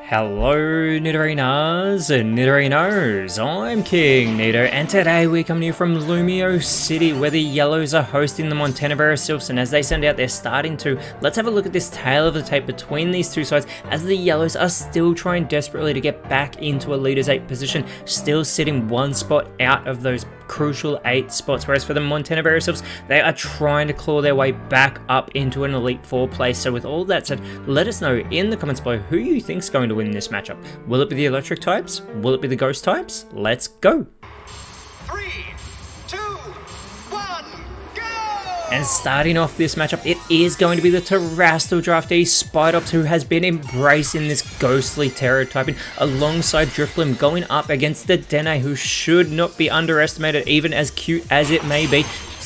Hello Nidorinas and Nidorinos, I'm KingNido and today we're coming to you from Lumiose City where the Yellows are hosting the Montenevera Silphs, and as they send out their starting two, let's have a look at this tale of the tape between these two sides as the Yellows are still trying desperately to get back into a Leaders 8 position, still sitting one spot out of those crucial 8 spots, whereas for the Montenevera Silphs, they are trying to claw their way back up into an Elite 4 place. So with all that said, let us know in the comments below who you think's going to win this matchup. Will it be the electric types? Will it be the ghost types? Let's go! 3, 2, 1, go! And starting off this matchup, it is going to be the Terrestrial draftee Spidops, who has been embracing this ghostly terror typing alongside Drifblim, going up against the Dene, who should not be underestimated, even as cute as it may be.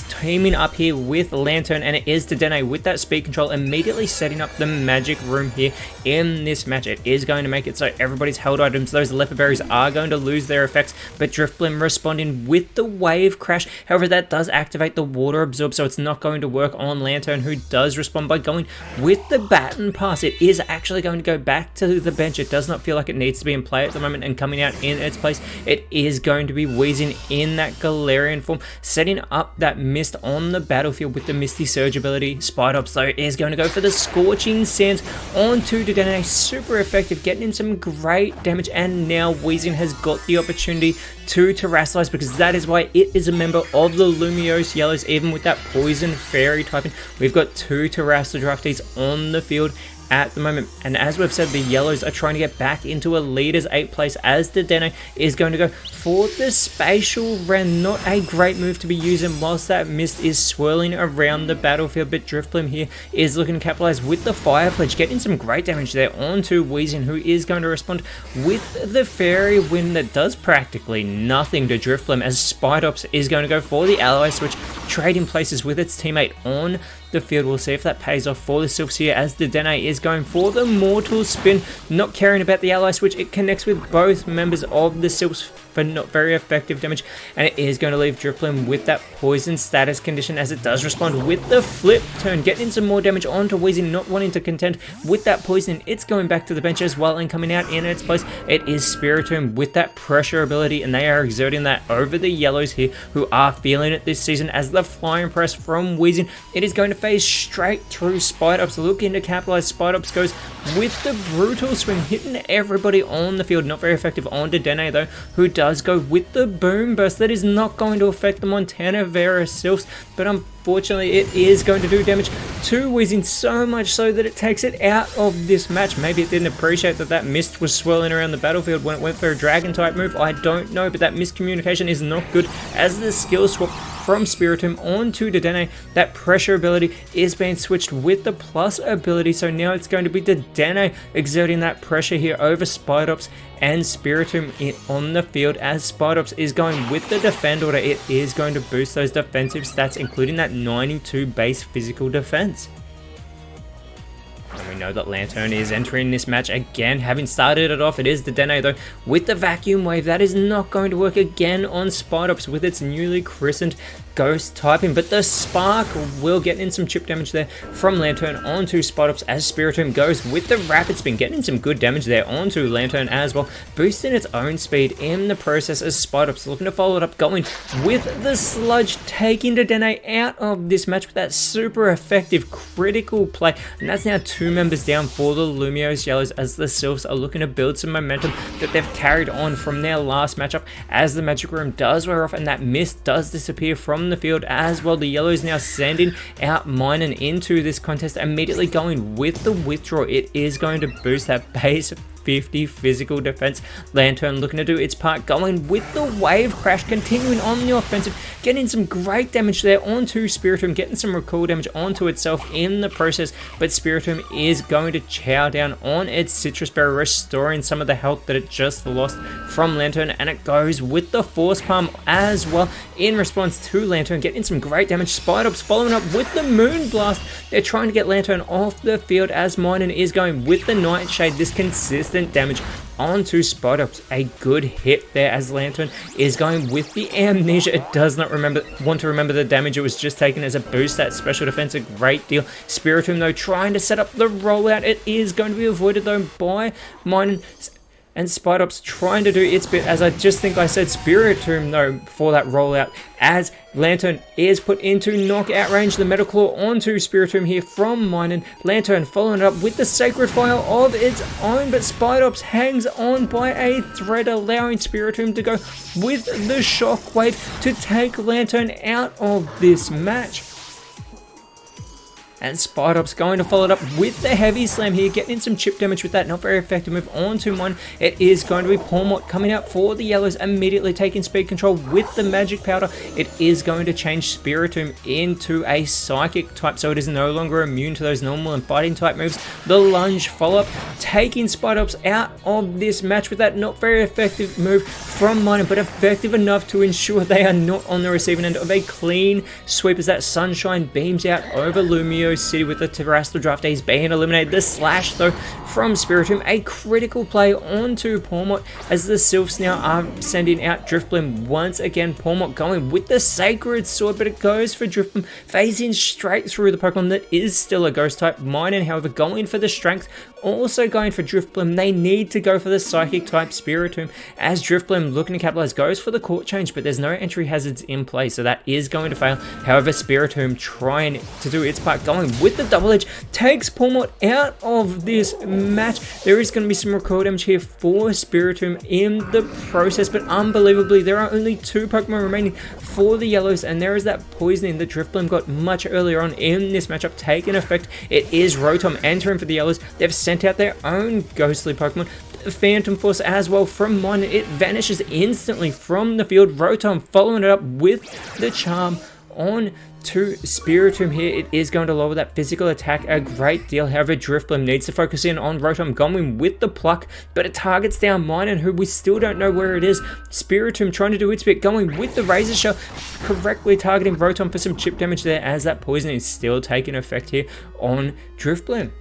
Teaming up here with Lantern, and it is the Dene with that speed control, immediately setting up the magic room here in this match. It is going to make it so everybody's held items, those leopard berries, are going to lose their effects, but Drifblim responding with the wave crash. However, that does activate the water absorb, so it's not going to work on Lantern, who does respond by going with the baton pass. It is actually going to go back to the bench. It does not feel like it needs to be in play at the moment, and coming out in its place, it is going to be Weezing in that Galarian form, setting up that mist on the battlefield with the Misty Surge ability. Spidops though is going to go for the Scorching Sands onto Dene, super effective, getting in some great damage, and now Weezing has got the opportunity to terrestrialize, because that is why it is a member of the Lumiose Yellows. Even with that Poison Fairy typing, we've got two Terrestrial draftees on the field at the moment, and as we've said, the Yellows are trying to get back into a Leaders 8 place as the Dene is going to go for the Spatial Ren. Not a great move to be using whilst that mist is swirling around the battlefield, but Drifblim here is looking to capitalize with the Fire Pledge, getting some great damage there onto Weezing, who is going to respond with the Fairy Wind that does practically nothing to Drifblim, as Spidops is going to go for the Ally Switch, trading places with its teammate on the field. We'll see if that pays off for the Silphs here, as the Dene is going for the Mortal Spin, not caring about the Ally Switch. It connects with both members of the Silphs for not very effective damage, and it is going to leave Drifblim with that poison status condition, as it does respond with the Flip Turn, getting some more damage onto Weezing, not wanting to contend with that poison. It's going back to the bench as well, and coming out in its place, it is Spiritomb with that pressure ability, and they are exerting that over the Yellows here, who are feeling it this season, as the Flying Press from Weezing, it is going to phase straight through Spidops, looking to capitalize. Spidops goes with the Brutal Swing, hitting everybody on the field, not very effective onto Dene though, who does go with the Boom Burst. That is not going to affect the Montenevera Silphs, but unfortunately it is going to do damage to Weezing, so much so that it takes it out of this match. Maybe it didn't appreciate that that mist was swirling around the battlefield when it went for a Dragon type move, I don't know, but that miscommunication is not good, as the skill swap from Spiritomb onto the Dene, that pressure ability is being switched with the plus ability, so now it's going to be the Dene exerting that pressure here over Spidops and Spiritomb on the field, as Spidops is going with the Defend Order. It is going to boost those defensive stats, including that 92 base physical defense. And we know that Lantern is entering this match again, having started it off. It is the Dene though with the Vacuum Wave. That is not going to work again on Spidops with its newly christened Ghost typing, but the Spark will get in some chip damage there from Lantern onto Spidops, as Spiritomb goes with the Rapid Spin, getting some good damage there onto Lantern as well, boosting its own speed in the process, as Spidops looking to follow it up, going with the Sludge, taking the Dene out of this match with that super effective critical play, and that's now 2 members down for the Lumiose Yellows, as the Silphs are looking to build some momentum that they've carried on from their last matchup, as the Magic Room does wear off and that mist does disappear from the field as well. The Yellows now sending out Minun into this contest, immediately going with the Withdraw. It is going to boost that base 50 physical defense. Lantern looking to do its part, going with the Wave Crash, continuing on the offensive, getting some great damage there onto Spiritomb, getting some recall damage onto itself in the process, but Spiritomb is going to chow down on its Citrus Berry, restoring some of the health that it just lost from Lantern, and it goes with the Force Palm as well in response to Lantern, getting some great damage. Spidops following up with the Moon Blast. They're trying to get Lantern off the field, as Minun is going with the Nightshade, this consistent damage onto Spidops. A good hit there as Lantern is going with the Amnesia. It does not want to remember the damage it was just taken as a boost. That special defense a great deal. Spiritomb though trying to set up the rollout. It is going to be avoided though by Mine and Spidops trying to do its bit, as I just think I said Spiritomb though for that rollout, as Lantern is put into knockout range. The Metal Claw onto Spiritomb here from Minun. Lantern following it up with the Sacred Fire of its own, but Spidops hangs on by a thread, allowing Spiritomb to go with the Shockwave to take Lantern out of this match. And Spidops going to follow it up with the Heavy Slam here, getting in some chip damage with that. Not very effective move onto Mine. It is going to be Pawmot coming out for the Yellows, immediately taking speed control with the Magic Powder. It is going to change Spiritomb into a Psychic type, so it is no longer immune to those normal and fighting type moves. The Lunge follow-up, taking Spidops out of this match with that. Not very effective move from Mine, but effective enough to ensure they are not on the receiving end of a clean sweep as that Sunshine beams out over Lumiose City with the Terrestrial Draft Ace being eliminated. The slash though from Spiritomb, a critical play onto Pawmot as the Silphs now are sending out Drifblim once again. Pawmot going with the Sacred Sword, but it goes for Drifblim, phasing straight through the Pokemon that is still a Ghost type. Minun, however, going for the Strength, also going for Drifblim. They need to go for the Psychic type Spiritomb, as Drifblim looking to capitalize goes for the Court Change, but there's no entry hazards in play, so that is going to fail. However, Spiritomb trying to do its part, going with the Double Edge, takes Pawmot out of this match. There is going to be some recoil damage here for Spiritomb in the process, but unbelievably there are only 2 Pokemon remaining for the Yellows, and there is that poisoning that Drifblim got much earlier on in this matchup taking effect. It is Rotom entering for the Yellows. They've sent out their own ghostly Pokemon, Phantom Force as well from Mon. It vanishes instantly from the field. Rotom following it up with the Charm on to Spiritomb here. It is going to lower that physical attack a great deal. However, Drifblim needs to focus in on Rotom, going with the Pluck, but it targets down Minun, who we still don't know where it is. Spiritomb trying to do its bit, going with the Razor Shell, correctly targeting Rotom for some chip damage there, as that poison is still taking effect here on Drifblim.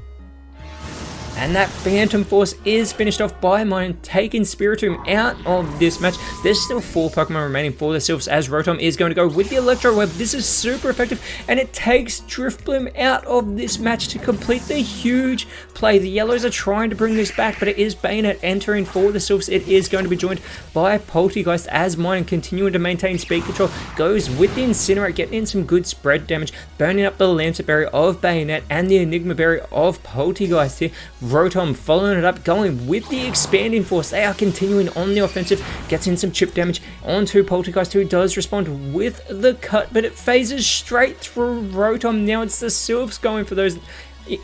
And that Phantom Force is finished off by Minun, taking Spiritomb out of this match. There's still 4 Pokemon remaining for the Silphs, as Rotom is going to go with the Electro Web. This is super effective, and it takes Drifblim out of this match to complete the huge play. The Yellows are trying to bring this back, but it is Bayonet entering for the Silphs. It is going to be joined by Poltegeist, as Minun, continuing to maintain speed control, goes with the Incinerate, getting in some good spread damage, burning up the Lancet Berry of Bayonet and the Enigma Berry of Poltegeist here. Rotom following it up, going with the Expanding Force. They are continuing on the offensive, gets in some chip damage onto Poltegeist, who does respond with the Cut, but it phases straight through Rotom. Now it's the Silphs going for those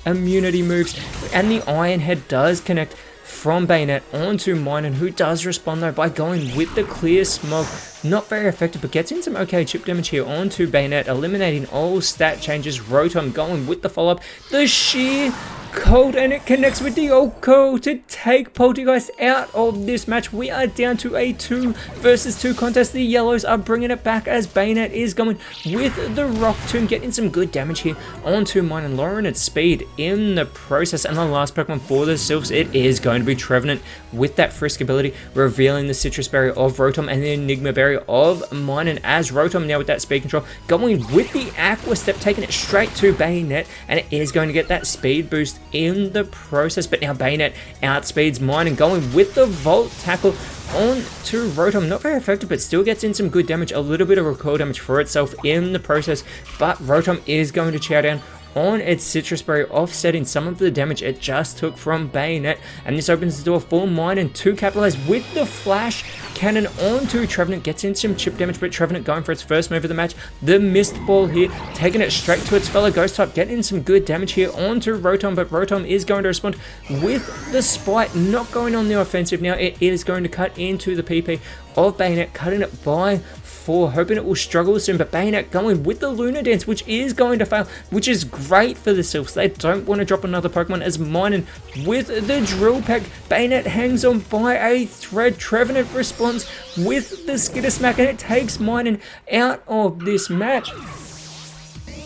immunity moves, and the Iron Head does connect from Bayonet onto Minun, who does respond though by going with the Clear Smog. Not very effective, but gets in some okay chip damage here onto Bayonet, eliminating all stat changes. Rotom going with the follow-up, the sheer Cold, and it connects with the Oko to take Poltegeist out of this match. We are down to a 2 versus 2 contest. The Yellows are bringing it back, as Bayonet is going with the Rock Tomb, getting some good damage here onto Mine and lowering its speed in the process. And the last Pokemon for the Silphs, it is going to be Trevenant with that Frisk ability, revealing the Citrus Berry of Rotom and the Enigma Berry of Mine. And as Rotom now with that speed control, going with the Aqua Step, taking it straight to Bayonet, and it is going to get that speed boost in the process. But now Bayonet outspeeds Mine and going with the Volt Tackle on to Rotom. Not very effective, but still gets in some good damage, a little bit of recoil damage for itself in the process. But Rotom is going to chow down on its Citrus Berry, offsetting some of the damage it just took from Bayonet, and this opens the door for Mine and to capitalize with the Flash Cannon onto Trevenant. Gets in some chip damage, but Trevenant going for its first move of the match, the Mist Ball here, taking it straight to its fellow Ghost type, getting in some good damage here onto Rotom, but Rotom is going to respond with the Spite, not going on the offensive now. It is going to cut into the PP of Bayonet, cutting it by 4, hoping it will struggle soon, but Bayonet going with the Lunar Dance, which is going to fail, which is great for the Silphs. They don't want to drop another Pokemon, as Minun with the Drill Peck. Bayonet hangs on by a thread. Trevenant responds with the Skitter Smack, and it takes Minun out of this match.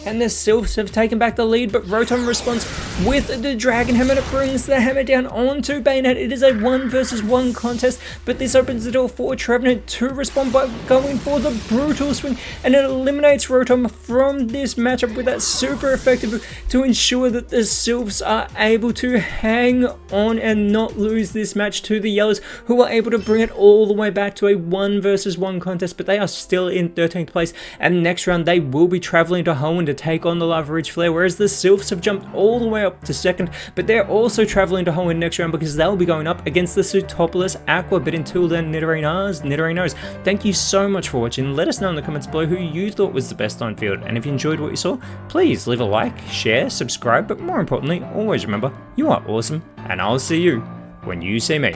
and the Silphs have taken back the lead, but Rotom responds with the Dragon Hammer and it brings the hammer down onto Bayonet. It is a 1 versus 1 contest, but this opens the door for Trevenant to respond by going for the brutal swing, and it eliminates Rotom from this matchup with that super effective move to ensure that the Silphs are able to hang on and not lose this match to the Yellows, who are able to bring it all the way back to a 1 versus 1 contest, but they are still in 13th place, and next round they will be traveling to Hoenn to take on the Lava Ridge Flare, whereas the Silphs have jumped all the way up to 2nd, but they're also traveling to Hoenn next round because they'll be going up against the Sutopolis Aqua. But until then, Nidorinos, thank you so much for watching. Let us know in the comments below who you thought was the best on field, and if you enjoyed what you saw, please leave a like, share, subscribe, but more importantly, always remember, you are awesome, and I'll see you when you see me.